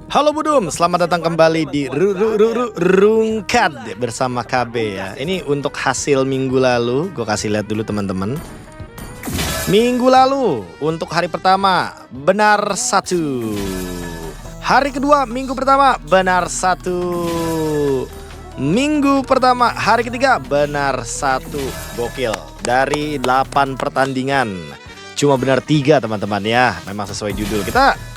Halo Budum, selamat datang kembali di Rungkad bersama KB ya. Ini untuk hasil minggu lalu, gue kasih lihat dulu teman-teman. Minggu lalu untuk hari pertama benar 1. Hari kedua minggu pertama benar 1. Minggu pertama hari ketiga benar 1. Gokil. Dari 8 pertandingan cuma benar 3 teman-teman ya. Memang sesuai judul kita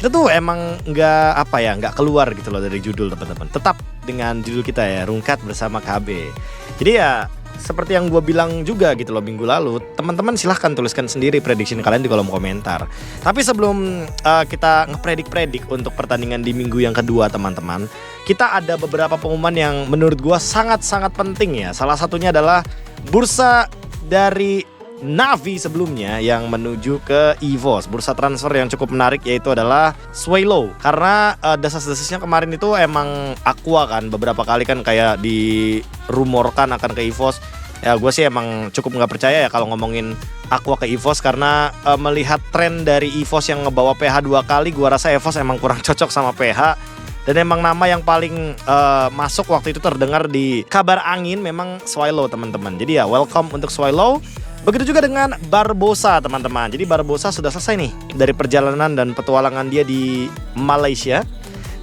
tuh emang nggak keluar gitu loh dari judul teman-teman. Tetap dengan judul kita ya, Rungkat bersama KB. Jadi ya seperti yang gue bilang juga gitu loh minggu lalu, teman-teman silahkan tuliskan sendiri prediction kalian di kolom komentar. Tapi sebelum kita ngepredik untuk pertandingan di minggu yang kedua teman-teman, kita ada beberapa pengumuman yang menurut gue sangat-sangat penting ya. Salah satunya adalah bursa dari Navi sebelumnya yang menuju ke EVOS. Bursa transfer yang cukup menarik yaitu adalah Swallow. Karena desas-desisnya kemarin itu emang Aqua kan, beberapa kali kan kayak dirumorkan akan ke EVOS. Ya gue sih emang cukup gak percaya ya kalau ngomongin Aqua ke EVOS. Karena melihat tren dari EVOS yang ngebawa PH 2 kali, gue rasa EVOS emang kurang cocok sama PH. Dan emang nama yang paling masuk waktu itu terdengar di kabar angin memang Swallow teman-teman. Jadi ya welcome untuk Swallow. Begitu juga dengan Barbosa teman-teman. Jadi Barbosa sudah selesai nih dari perjalanan dan petualangan dia di Malaysia.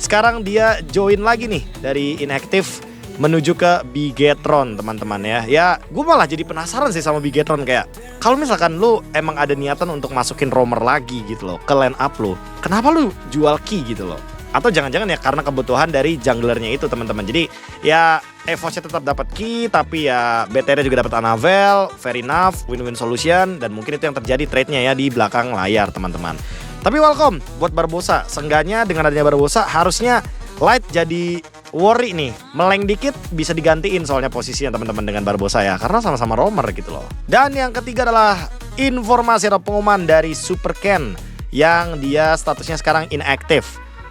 Sekarang dia join lagi nih dari inactive menuju ke Bigetron teman-teman ya. Ya gue malah jadi penasaran sih sama Bigetron. Kayak kalau misalkan lu emang ada niatan untuk masukin roamer lagi gitu loh ke line up lu, kenapa lu jual key gitu loh? Atau jangan-jangan ya karena kebutuhan dari junglernya itu teman-teman. Jadi ya EVOS-nya tetap dapat key, tapi ya BTR juga dapat Anavel, fair enough, win-win solution. Dan mungkin itu yang terjadi trade-nya ya di belakang layar teman-teman. Tapi welcome buat Barbosa. Seenggaknya dengan adanya Barbosa harusnya Light jadi worry nih. Meleng dikit bisa digantiin soalnya posisinya teman-teman dengan Barbosa ya. Karena sama-sama roamer gitu loh. Dan yang ketiga adalah informasi atau pengumuman dari Super Ken yang dia statusnya sekarang inactive.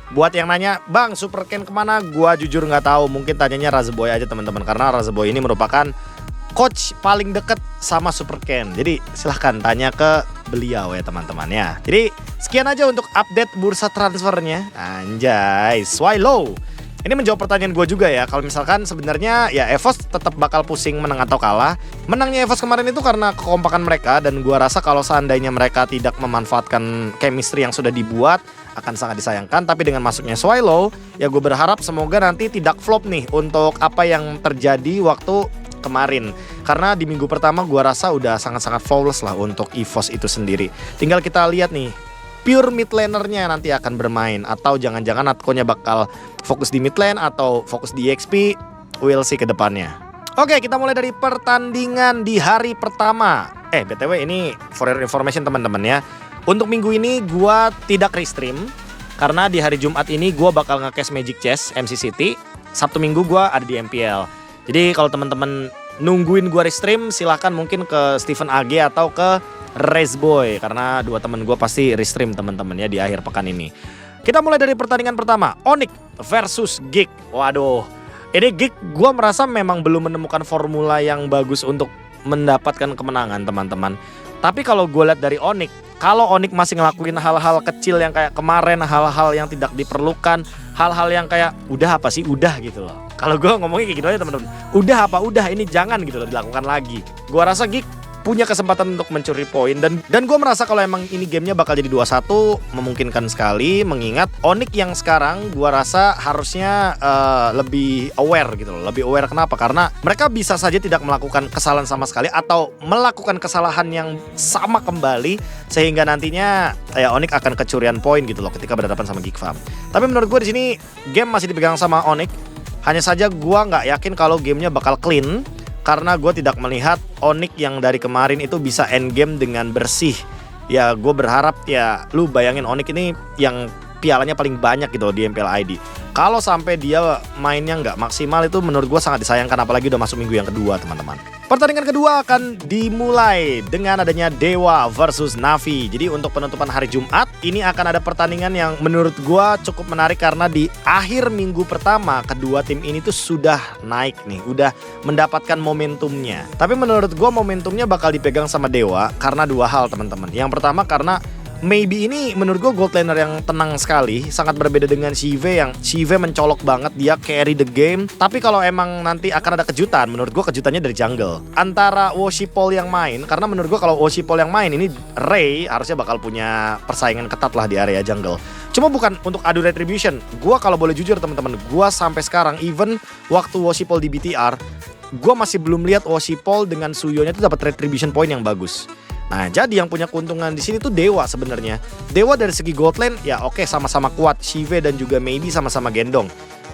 Buat yang nanya, Bang Super Ken kemana? Gua jujur nggak tahu. Mungkin tanyanya Razeboy aja teman-teman. Karena Razeboy ini merupakan coach paling deket sama Super Ken. Jadi silahkan tanya ke beliau ya teman-teman ya. Jadi sekian aja untuk update bursa transfernya. Anjay, Swallow. Ini menjawab pertanyaan gue juga ya. Kalau misalkan sebenarnya ya EVOS tetap bakal pusing menang atau kalah. Menangnya EVOS kemarin itu karena kekompakan mereka. Dan gue rasa kalau seandainya mereka tidak memanfaatkan chemistry yang sudah dibuat, akan sangat disayangkan. Tapi dengan masuknya Swallow, ya gue berharap semoga nanti tidak flop nih untuk apa yang terjadi waktu kemarin. Karena di minggu pertama gue rasa udah sangat-sangat flawless lah untuk EVOS itu sendiri. Tinggal kita lihat nih pure mid lanernya nanti akan bermain, atau jangan-jangan Natko-nya bakal fokus di mid lane atau fokus di EXP. We'll see ke depannya. Oke, kita mulai dari pertandingan di hari pertama. BTW ini for your information teman-teman ya. Untuk minggu ini gua tidak restream karena di hari Jumat ini gua bakal nge-cash Magic Chess MC City. Sabtu Minggu gua ada di MPL. Jadi kalau teman-teman nungguin gua restream, silahkan mungkin ke Steven AG atau ke Razeboy, karena dua temen gue pasti restream teman-teman ya di akhir pekan ini. Kita mulai dari pertandingan pertama, Onyx versus Gig. Waduh, ini Gig gue merasa memang belum menemukan formula yang bagus untuk mendapatkan kemenangan teman-teman. Tapi kalau gue lihat dari Onyx, kalau Onyx masih ngelakuin hal-hal kecil yang kayak kemarin, hal-hal yang tidak diperlukan, hal-hal yang kayak udah apa sih, udah gitu loh. Kalau gue ngomongnya kayak gitu aja teman-teman, udah apa, udah ini jangan gitu loh dilakukan lagi. Gue rasa Gig punya kesempatan untuk mencuri poin dan gue merasa kalau emang ini gamenya bakal jadi 2-1 memungkinkan sekali, mengingat Onyx yang sekarang gue rasa harusnya lebih aware gitu loh. Lebih aware kenapa? Karena mereka bisa saja tidak melakukan kesalahan sama sekali atau melakukan kesalahan yang sama kembali sehingga nantinya ya Onyx akan kecurian poin gitu loh ketika berhadapan sama Geek Farm. Tapi menurut gue di sini game masih dipegang sama Onyx. Hanya saja gue nggak yakin kalau gamenya bakal clean. Karena gue tidak melihat Onyx yang dari kemarin itu bisa endgame dengan bersih. Ya gue berharap ya lu bayangin Onyx ini yang pialanya paling banyak gitu di MPL ID. Kalau sampai dia mainnya nggak maksimal itu menurut gue sangat disayangkan, apalagi udah masuk minggu yang kedua teman-teman. Pertandingan kedua akan dimulai dengan adanya Dewa versus Navi. Jadi untuk penutupan hari Jumat ini akan ada pertandingan yang menurut gua cukup menarik karena di akhir minggu pertama kedua tim ini tuh sudah naik nih, udah mendapatkan momentumnya. Tapi menurut gua momentumnya bakal dipegang sama Dewa karena dua hal teman-teman. Yang pertama karena Maybe ini menurut gue gold laner yang tenang sekali, sangat berbeda dengan Shive yang Shive mencolok banget, dia carry the game. Tapi kalau emang nanti akan ada kejutan, menurut gue kejutannya dari jungle. Antara Woshipol yang main, karena menurut gue kalau Woshipol yang main ini Ray harusnya bakal punya persaingan ketat lah di area jungle. Cuma bukan untuk adu retribution. Gue kalau boleh jujur teman-teman, gue sampai sekarang even waktu Woshipol di BTR, gue masih belum lihat Woshipol dengan Suyonya itu dapat retribution point yang bagus. Nah, jadi yang punya keuntungan di sini tuh Dewa sebenarnya. Dewa dari segi gold lane ya oke, sama-sama kuat. Shive dan juga Maybe sama-sama gendong.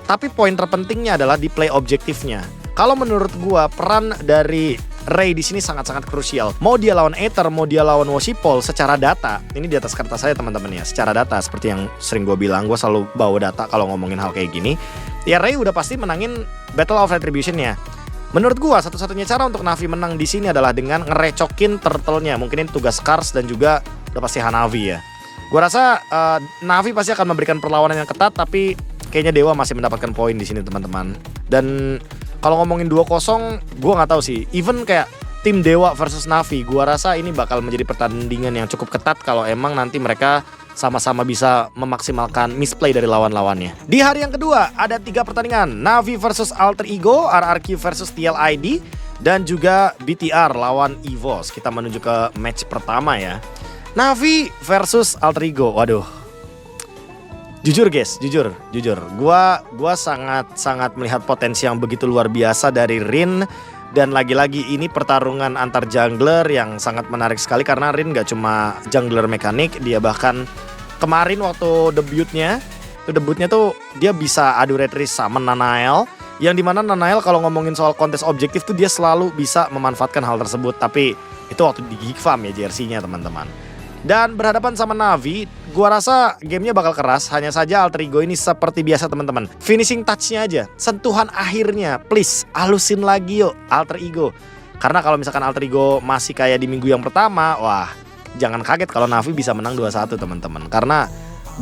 Tapi poin terpentingnya adalah di play objektifnya. Kalau menurut gua peran dari Ray di sini sangat-sangat krusial. Mau dia lawan Aether, mau dia lawan Woshipol, secara data, ini di atas kertas saya teman-teman ya. Secara data seperti yang sering gua bilang, gua selalu bawa data kalau ngomongin hal kayak gini. Ya Ray udah pasti menangin Battle of Retribution-nya. Menurut gua satu-satunya cara untuk Na'Vi menang di sini adalah dengan ngerecokin turtle-nya. Mungkin ini tugas Kars dan juga udah pasti Hanavi ya. Gua rasa Na'Vi pasti akan memberikan perlawanan yang ketat, tapi kayaknya Dewa masih mendapatkan poin di sini teman-teman. Dan kalau ngomongin 2-0, gua nggak tahu sih. Even kayak tim Dewa versus Na'Vi, gua rasa ini bakal menjadi pertandingan yang cukup ketat kalau emang nanti mereka sama-sama bisa memaksimalkan misplay dari lawan-lawannya. Di hari yang kedua ada 3 pertandingan, Na'Vi versus Alter Ego, RRQ versus TLID, dan juga BTR lawan EVOS. Kita menuju ke match pertama ya. Na'Vi versus Alter Ego. Waduh. Jujur guys, jujur. Gua sangat melihat potensi yang begitu luar biasa dari Rin. Dan lagi-lagi ini pertarungan antar jungler yang sangat menarik sekali karena Rin gak cuma jungler mekanik, dia bahkan kemarin waktu debutnya tuh dia bisa adu retreat sama Nanael, yang dimana Nanael kalau ngomongin soal kontes objektif tuh dia selalu bisa memanfaatkan hal tersebut. Tapi itu waktu di Geek Farm ya jersey-nya teman-teman. Dan berhadapan sama Na'Vi, gua rasa gamenya bakal keras. Hanya saja Alter Ego ini seperti biasa teman-teman, finishing touch-nya aja, sentuhan akhirnya, please halusin lagi yuk Alter Ego. Karena kalau misalkan Alter Ego masih kayak di minggu yang pertama, wah jangan kaget kalau Na'Vi bisa menang 2-1 teman-teman. Karena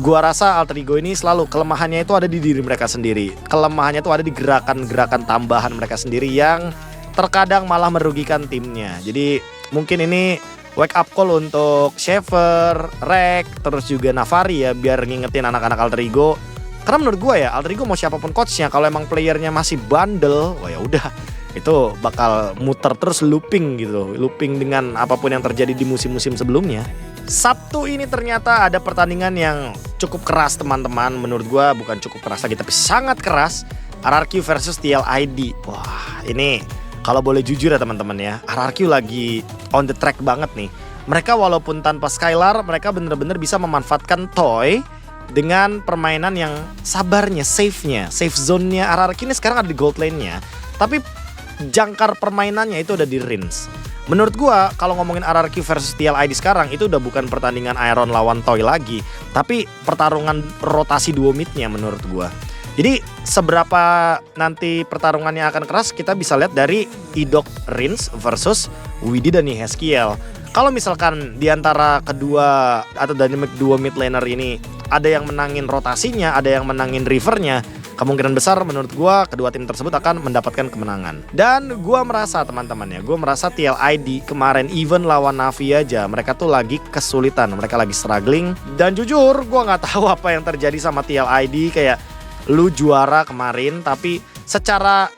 gua rasa Alter Ego ini selalu kelemahannya itu ada di diri mereka sendiri. Kelemahannya itu ada di gerakan-gerakan tambahan mereka sendiri yang terkadang malah merugikan timnya. Jadi mungkin ini wake up call untuk Shaver, Rek, terus juga Navari ya, biar ngingetin anak-anak Alter Ego. Karena menurut gue ya, Alter Ego mau siapapun coachnya, kalau emang playernya masih bandel, wah ya udah, itu bakal muter terus looping gitu, looping dengan apapun yang terjadi di musim-musim sebelumnya. Sabtu ini ternyata ada pertandingan yang cukup keras teman-teman. Menurut gue bukan cukup keras lagi, tapi sangat keras. RRQ versus TLID. Wah ini kalau boleh jujur ya teman-teman ya, RRQ lagi on the track banget nih. Mereka walaupun tanpa Skylar, mereka bener-bener bisa memanfaatkan Toy dengan permainan yang sabarnya, safe zone-nya RRQ ini sekarang ada di gold lane-nya. Tapi jangkar permainannya itu ada di Rins. Menurut gua kalau ngomongin RRQ versus TLID sekarang itu udah bukan pertandingan Iron lawan Toy lagi, tapi pertarungan rotasi duo mid-nya menurut gua. Jadi seberapa nanti pertarungannya akan keras kita bisa lihat dari Idok Rins versus Widi dan Yehezkiel. Kalau misalkan di antara kedua atau dynamic duo mid laner ini ada yang menangin rotasinya, ada yang menangin rivernya, kemungkinan besar menurut gua kedua tim tersebut akan mendapatkan kemenangan. Dan gua merasa teman-teman ya, gua merasa TLID kemarin even lawan Na'Vi aja mereka tuh lagi kesulitan, mereka lagi struggling. Dan jujur gua nggak tahu apa yang terjadi sama TLID, kayak lu juara kemarin tapi secara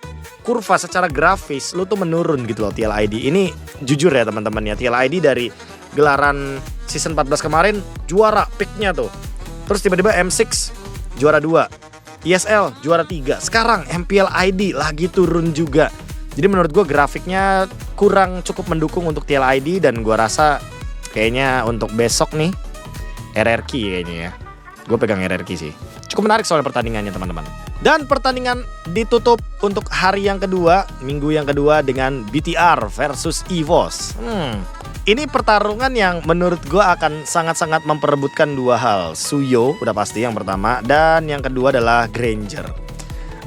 kurva, secara grafis lu tuh menurun gitu loh TLID. Ini jujur ya teman-teman ya, TLID dari gelaran season 14 kemarin juara picknya tuh. Terus tiba-tiba M6 juara 2, ESL juara 3. Sekarang MPL ID lagi turun juga. Jadi menurut gue grafiknya kurang cukup mendukung untuk TLID. Dan gue rasa kayaknya untuk besok nih RRQ kayaknya ya, gue pegang RRQ sih. Cukup menarik soal pertandingannya teman-teman. Dan pertandingan ditutup untuk hari yang kedua, minggu yang kedua dengan BTR versus EVOS. Ini pertarungan yang menurut gue akan sangat-sangat memperebutkan dua hal. Suyo udah pasti yang pertama, dan yang kedua adalah Granger.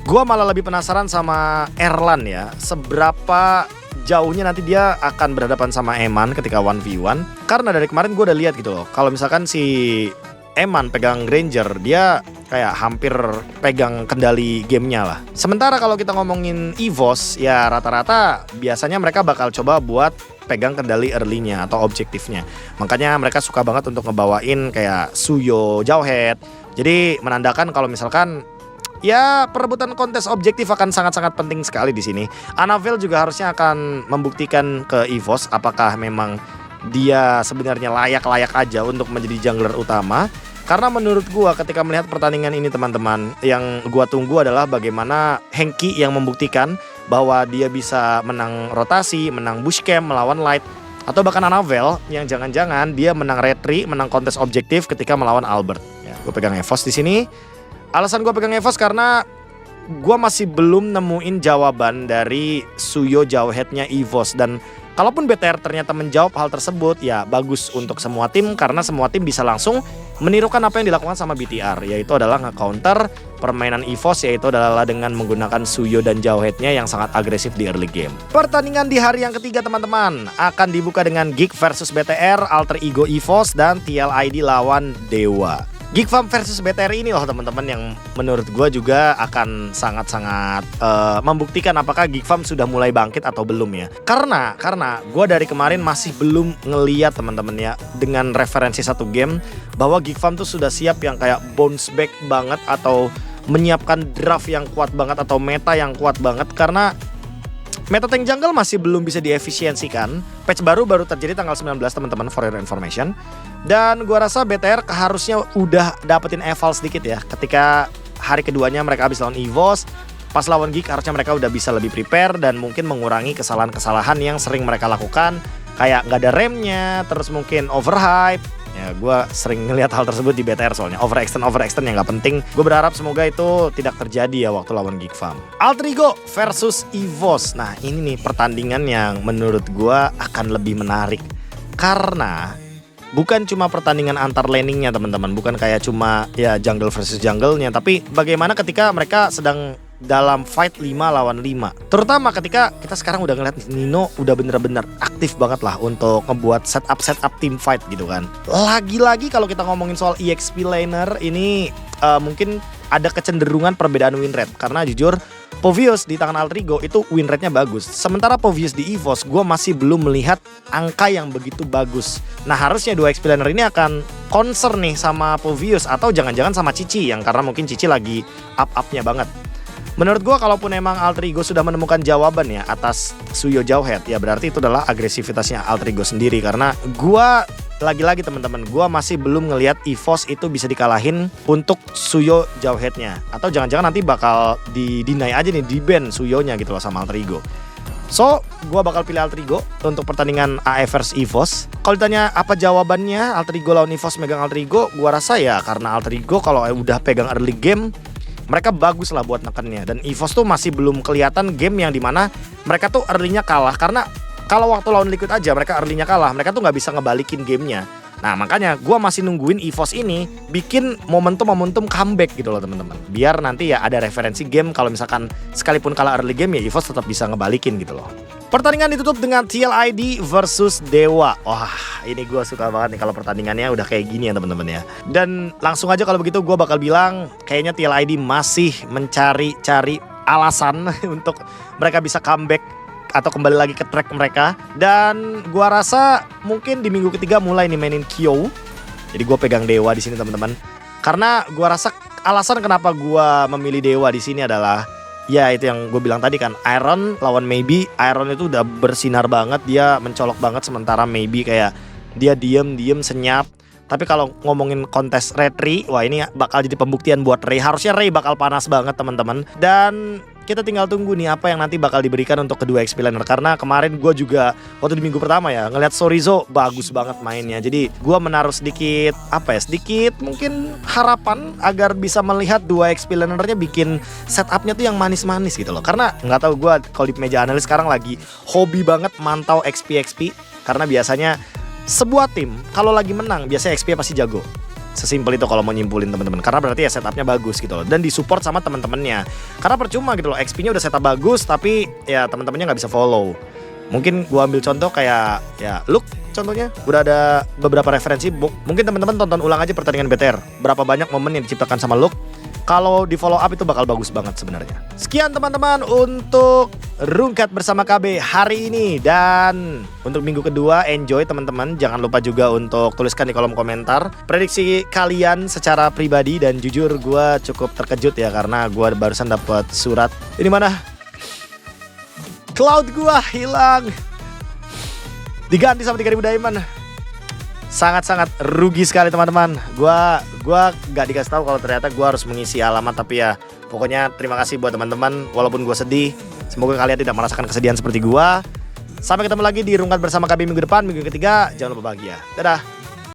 Gue malah lebih penasaran sama Erlan ya, seberapa jauhnya nanti dia akan berhadapan sama Eman ketika 1v1. Karena dari kemarin gue udah lihat gitu loh, kalau misalkan si Eman pegang Granger, dia kayak hampir pegang kendali gamenya lah. Sementara kalau kita ngomongin EVOS, ya rata-rata biasanya mereka bakal coba buat pegang kendali early-nya atau objektifnya. Makanya mereka suka banget untuk ngebawain kayak Suyo Jawhead. Jadi menandakan kalau misalkan ya perebutan kontes objektif akan sangat-sangat penting sekali di sini. Annabelle juga harusnya akan membuktikan ke EVOS apakah memang dia sebenarnya layak-layak aja untuk menjadi jungler utama. Karena menurut gua ketika melihat pertandingan ini teman-teman, yang gua tunggu adalah bagaimana Hengki yang membuktikan bahwa dia bisa menang rotasi, menang bush camp melawan Light, atau bahkan Annabelle yang jangan-jangan dia menang retri, menang kontes objektif ketika melawan Albert. Ya, gua pegang EVOS di sini. Alasan gua pegang EVOS karena gua masih belum nemuin jawaban dari Suyo Jawheadnya EVOS, dan kalaupun BTR ternyata menjawab hal tersebut, ya bagus untuk semua tim karena semua tim bisa langsung menirukan apa yang dilakukan sama BTR, yaitu adalah nge-counter permainan EVOS, yaitu adalah dengan menggunakan Suyo dan Jawheadnya yang sangat agresif di early game. Pertandingan di hari yang ketiga teman-teman akan dibuka dengan Geek versus BTR, Alter Ego EVOS, dan TLID lawan Dewa. Geek Farm versus BTR ini loh teman-teman yang menurut gue juga akan sangat-sangat membuktikan apakah Geek Farm sudah mulai bangkit atau belum ya. Karena gue dari kemarin masih belum ngeliat teman-teman ya dengan referensi satu game bahwa Geek Farm tuh sudah siap yang kayak bounce back banget atau menyiapkan draft yang kuat banget atau meta yang kuat banget, karena meta tank jungle masih belum bisa diefisiensikan. Patch baru terjadi tanggal 19 teman-teman, for your information. Dan gua rasa BTR harusnya udah dapetin eval sedikit ya. Ketika hari keduanya mereka habis lawan EVOS, pas lawan Geek harusnya mereka udah bisa lebih prepare dan mungkin mengurangi kesalahan-kesalahan yang sering mereka lakukan. Kayak nggak ada remnya, terus mungkin overhype. Ya, gue sering ngelihat hal tersebut di BTR soalnya. Overextend yang gak penting. Gue berharap semoga itu tidak terjadi ya waktu lawan Geek Farm. Alter Ego versus EVOS. Nah ini nih pertandingan yang menurut gue akan lebih menarik. Karena bukan cuma pertandingan antar laningnya teman-teman. Bukan kayak cuma ya jungle versus jungle-nya. Tapi bagaimana ketika mereka sedang dalam fight 5 lawan 5. Terutama ketika kita sekarang udah ngeliat Nino udah bener-bener aktif banget lah untuk ngebuat setup team fight gitu kan. Lagi-lagi kalau kita ngomongin soal EXP laner ini mungkin ada kecenderungan perbedaan win rate. Karena jujur Povius di tangan Alter Ego itu win rate-nya bagus. Sementara Povius di EVOS gue masih belum melihat angka yang begitu bagus. Nah harusnya dua XP laner ini akan concern nih sama Povius atau jangan-jangan sama Cici, yang karena mungkin Cici lagi up-upnya banget. Menurut gue kalaupun emang Alter Ego sudah menemukan jawaban ya atas Suyo Jawhead, ya berarti itu adalah agresivitasnya Alter Ego sendiri. Karena gue lagi-lagi teman-teman, gue masih belum ngelihat EVOS itu bisa dikalahin untuk Suyo Jawheadnya. Atau jangan-jangan nanti bakal di-deny aja nih, di-ban Suyonya gitu loh sama Alter Ego. So, gue bakal pilih Alter Ego untuk pertandingan AF versus EVOS. Kalau ditanya apa jawabannya Alter Ego lawan EVOS megang Alter Ego, gue rasa ya karena Alter Ego kalau udah pegang early game mereka bagus lah buat nekennya. Dan EVOS tuh masih belum kelihatan game yang dimana mereka tuh early-nya kalah. Karena kalau waktu lawan Liquid aja mereka early-nya kalah, mereka tuh gak bisa ngebalikin gamenya. Nah makanya gue masih nungguin EVOS ini bikin momentum comeback gitu loh teman-teman. Biar nanti ya ada referensi game kalau misalkan sekalipun kalah early game ya EVOS tetap bisa ngebalikin gitu loh. Pertandingan ditutup dengan TLID versus Dewa. Wah ini gue suka banget nih kalau pertandingannya udah kayak gini ya teman-teman ya. Dan langsung aja kalau begitu gue bakal bilang kayaknya TLID masih mencari-cari alasan untuk mereka bisa comeback atau kembali lagi ke track mereka. Dan gua rasa mungkin di minggu ketiga mulai nih mainin Kyo. Jadi gua pegang Dewa di sini teman-teman. Karena gua rasa alasan kenapa gua memilih Dewa di sini adalah ya itu yang gue bilang tadi kan, Iron lawan Maybe. Iron itu udah bersinar banget, dia mencolok banget, sementara Maybe kayak dia diem senyap. Tapi kalau ngomongin kontes retri, wah ini bakal jadi pembuktian buat Ray. Harusnya Ray bakal panas banget teman-teman. Dan kita tinggal tunggu nih apa yang nanti bakal diberikan untuk kedua XP laner. Karena kemarin gue juga waktu di minggu pertama ya ngeliat Sorizo bagus banget mainnya. Jadi gue menaruh sedikit sedikit mungkin harapan agar bisa melihat dua XP lanernya bikin setupnya tuh yang manis-manis gitu loh. Karena nggak tahu gue kalau di meja analis sekarang lagi hobi banget mantau XP. Karena biasanya sebuah tim kalau lagi menang biasanya XP pasti jago. Sesimpel itu kalau mau nyimpulin teman-teman. Karena berarti ya setupnya bagus gitu loh. Dan disupport sama teman-temannya. Karena percuma gitu loh, XP-nya udah setup bagus tapi ya teman-temannya nggak bisa follow. Mungkin gua ambil contoh kayak ya Luke contohnya. Udah ada beberapa referensi. Mungkin teman-teman tonton ulang aja pertandingan BTR. Berapa banyak momen yang diciptakan sama Luke kalau di follow up itu bakal bagus banget sebenarnya. Sekian teman-teman untuk Rungkat bersama KB hari ini. Dan untuk minggu kedua enjoy teman-teman. Jangan lupa juga untuk tuliskan di kolom komentar prediksi kalian secara pribadi. Dan jujur gue cukup terkejut ya, karena gue barusan dapat surat. Ini mana? Cloud gue hilang. Diganti sama 3000 diamond. Sangat-sangat rugi sekali teman-teman. Gua gak dikasih tahu kalau ternyata gua harus mengisi alamat, tapi ya pokoknya terima kasih buat teman-teman walaupun gua sedih. Semoga kalian tidak merasakan kesedihan seperti gua. Sampai ketemu lagi di Rungkat bersama KB minggu depan, minggu ketiga. Jangan lupa bahagia. Dadah.